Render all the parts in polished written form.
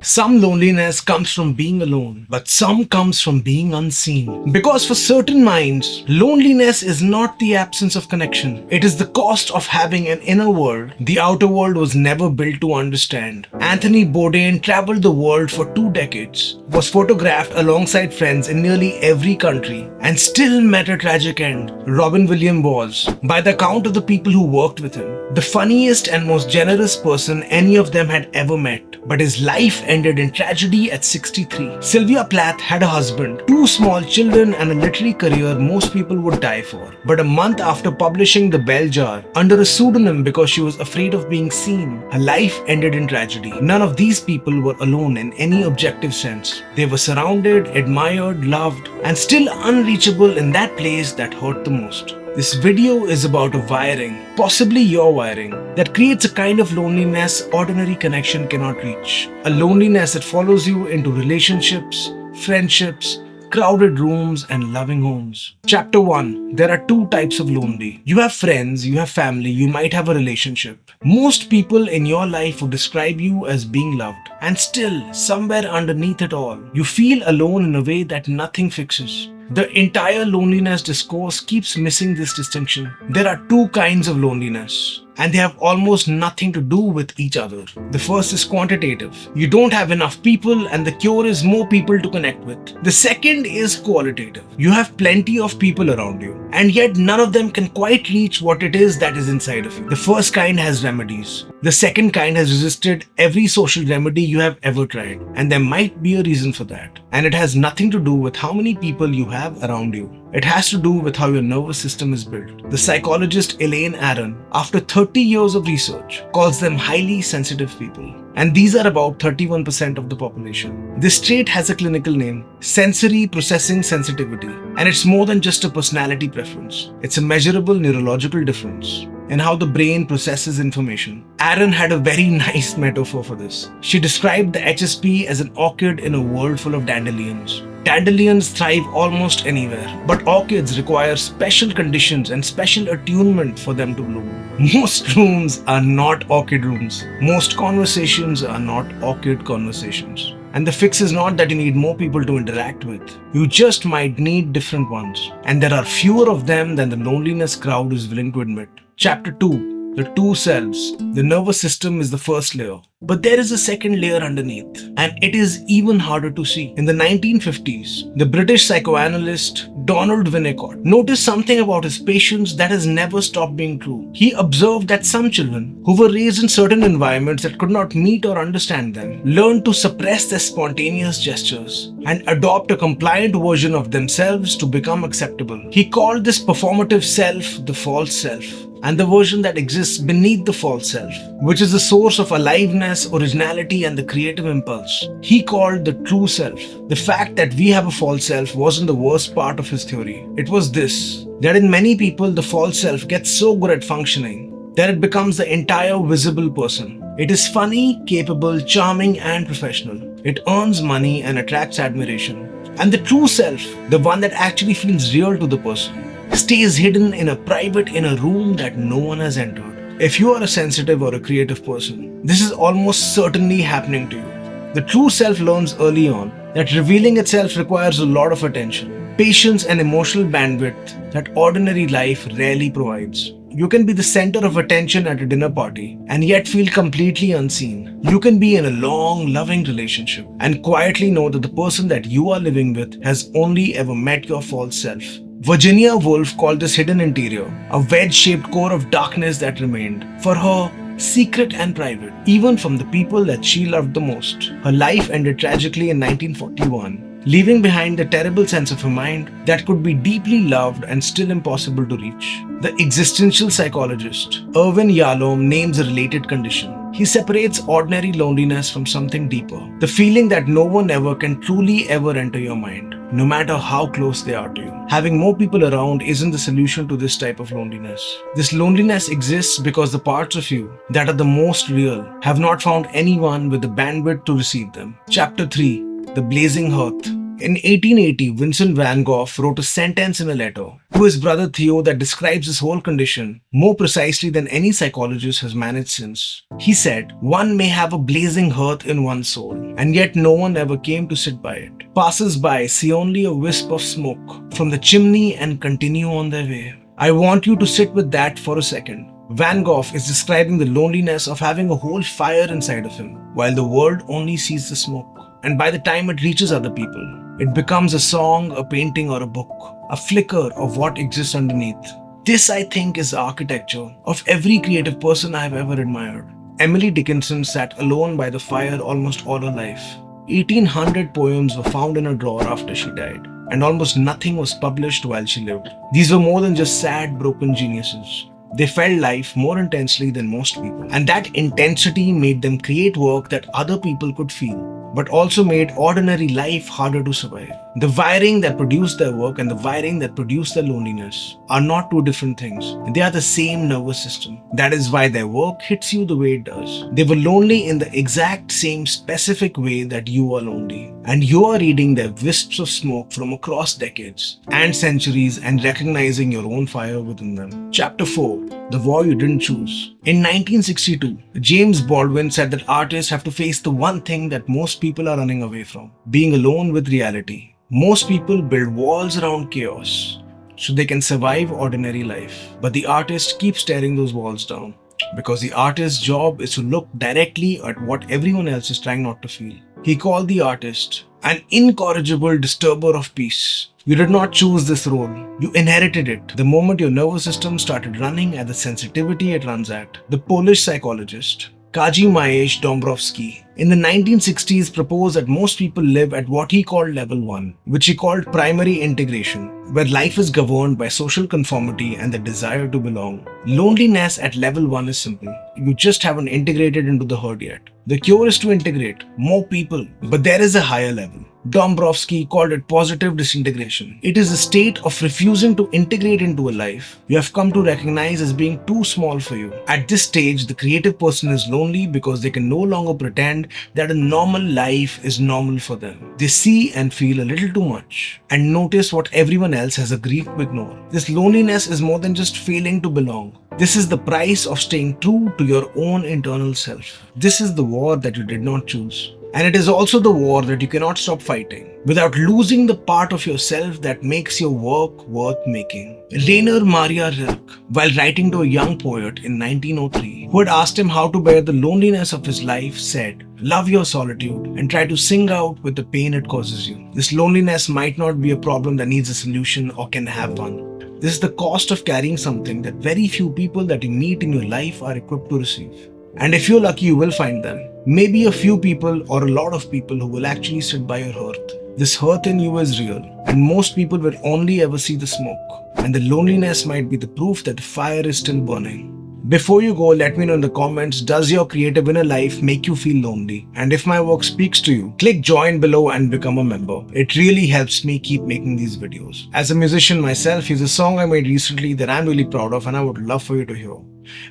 Some loneliness comes from being alone, but some comes from being unseen. Because for certain minds, loneliness is not the absence of connection. It is the cost of having an inner world the outer world was never built to understand. Anthony Bourdain traveled the world for 2 decades, was photographed alongside friends in nearly every country, and still met a tragic end. Robin Williams was, by the count of the people who worked with him, the funniest and most generous person any of them had ever met. But his life ended in tragedy at 63. Sylvia Plath had a husband, 2 small children, and a literary career most people would die for. But a month after publishing The Bell Jar, under a pseudonym because she was afraid of being seen, her life ended in tragedy. None of these people were alone in any objective sense. They were surrounded, admired, loved, and still unreachable in that place that hurt the most. This video is about a wiring, possibly your wiring, that creates a kind of loneliness ordinary connection cannot reach. A loneliness that follows you into relationships, friendships, crowded rooms, and loving homes. Chapter 1. There are 2 types of lonely. You have friends, you have family, you might have a relationship. Most people in your life would describe you as being loved. And still, somewhere underneath it all, you feel alone in a way that nothing fixes. The entire loneliness discourse keeps missing this distinction. There are 2 kinds of loneliness, and they have almost nothing to do with each other. The first is quantitative. You don't have enough people, and the cure is more people to connect with. The second is qualitative. You have plenty of people around you, and yet none of them can quite reach what it is that is inside of you. The first kind has remedies. The second kind has resisted every social remedy you have ever tried, and there might be a reason for that. And it has nothing to do with how many people you have around you. It has to do with how your nervous system is built. The psychologist Elaine Aron, after 30 years of research, calls them highly sensitive people. And these are about 31% of the population. This trait has a clinical name, sensory processing sensitivity, and it's more than just a personality preference. It's a measurable neurological difference in how the brain processes information. Aron had a very nice metaphor for this. She described the HSP as an orchid in a world full of dandelions. Dandelions thrive almost anywhere, but orchids require special conditions and special attunement for them to bloom. Most rooms are not orchid rooms. Most conversations are not orchid conversations. And the fix is not that you need more people to interact with. You just might need different ones. And there are fewer of them than the loneliness crowd is willing to admit. Chapter 2. The two selves. The nervous system is the first layer. But there is a second layer underneath, and it is even harder to see. In the 1950s, the British psychoanalyst Donald Winnicott noticed something about his patients that has never stopped being true. He observed that some children who were raised in certain environments that could not meet or understand them learned to suppress their spontaneous gestures and adopt a compliant version of themselves to become acceptable. He called this performative self the false self, and the version that exists beneath the false self, which is the source of aliveness, originality, and the creative impulse, he called the true self. The fact that we have a false self wasn't the worst part of his theory. It was this, that in many people, the false self gets so good at functioning that it becomes the entire visible person. It is funny, capable, charming, and professional. It earns money and attracts admiration. And the true self, the one that actually feels real to the person, stays hidden in a private inner room that no one has entered. If you are a sensitive or a creative person, this is almost certainly happening to you. The true self learns early on that revealing itself requires a lot of attention, patience, and emotional bandwidth that ordinary life rarely provides. You can be the center of attention at a dinner party and yet feel completely unseen. You can be in a long, loving relationship and quietly know that the person that you are living with has only ever met your false self. Virginia Woolf called this hidden interior, a wedge-shaped core of darkness that remained, for her, secret and private, even from the people that she loved the most. Her life ended tragically in 1941, leaving behind the terrible sense of her mind that could be deeply loved and still impossible to reach. The existential psychologist Irvin Yalom names a related condition. He separates ordinary loneliness from something deeper, the feeling that no one ever can truly ever enter your mind, no matter how close they are to you. Having more people around isn't the solution to this type of loneliness. This loneliness exists because the parts of you that are the most real have not found anyone with the bandwidth to receive them. Chapter 3. The Blazing Hearth. In 1880, Vincent van Gogh wrote a sentence in a letter to his brother Theo that describes his whole condition more precisely than any psychologist has managed since. He said, "One may have a blazing hearth in one's soul, and yet no one ever came to sit by it. Passers-by see only a wisp of smoke from the chimney and continue on their way." I want you to sit with that for a second. Van Gogh is describing the loneliness of having a whole fire inside of him, while the world only sees the smoke. And by the time it reaches other people, it becomes a song, a painting, or a book, a flicker of what exists underneath. This, I think, is the architecture of every creative person I have ever admired. Emily Dickinson sat alone by the fire almost all her life. 1800 poems were found in her drawer after she died, and almost nothing was published while she lived. These were more than just sad, broken geniuses. They felt life more intensely than most people, and that intensity made them create work that other people could feel, but also made ordinary life harder to survive. The wiring that produced their work and the wiring that produced their loneliness are not two different things. They are the same nervous system. That is why their work hits you the way it does. They were lonely in the exact same specific way that you are lonely. And you are reading their wisps of smoke from across decades and centuries and recognizing your own fire within them. Chapter 4. The War You Didn't Choose. In 1962, James Baldwin said that artists have to face the one thing that most people are running away from: being alone with reality. Most people build walls around chaos so they can survive ordinary life. But the artist keeps tearing those walls down because the artist's job is to look directly at what everyone else is trying not to feel. He called the artist an incorrigible disturber of peace. You did not choose this role. You inherited it the moment your nervous system started running at the sensitivity it runs at. The Polish psychologist Kazimierz Dąbrowski in the 1960s proposed that most people live at what he called level 1, which he called primary integration, where life is governed by social conformity and the desire to belong. Loneliness at level 1 is simple. You just haven't integrated into the herd yet. The cure is to integrate more people, but there is a higher level. Dombrowski called it positive disintegration. It is a state of refusing to integrate into a life you have come to recognize as being too small for you. At this stage, the creative person is lonely because they can no longer pretend that a normal life is normal for them. They see and feel a little too much and notice what everyone else has agreed to ignore. This loneliness is more than just failing to belong. This is the price of staying true to your own internal self. This is the war that you did not choose. And it is also the war that you cannot stop fighting without losing the part of yourself that makes your work worth making. Rainer Maria Rilke, while writing to a young poet in 1903 who had asked him how to bear the loneliness of his life, said, "Love your solitude and try to sing out with the pain it causes you." This loneliness might not be a problem that needs a solution or can have one. This is the cost of carrying something that very few people that you meet in your life are equipped to receive. And if you're lucky, you will find them. Maybe a few people or a lot of people who will actually sit by your hearth. This hearth in you is real, and most people will only ever see the smoke. And the loneliness might be the proof that the fire is still burning. Before you go, let me know in the comments, does your creative inner life make you feel lonely? And if my work speaks to you, click join below and become a member. It really helps me keep making these videos. As a musician myself, here's a song I made recently that I'm really proud of and I would love for you to hear.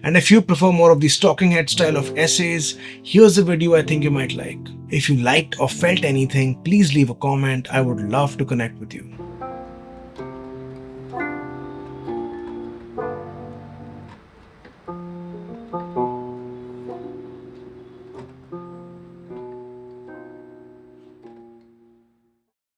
And if you prefer more of the talking head style of essays, here's a video I think you might like. If you liked or felt anything, please leave a comment. I would love to connect with you.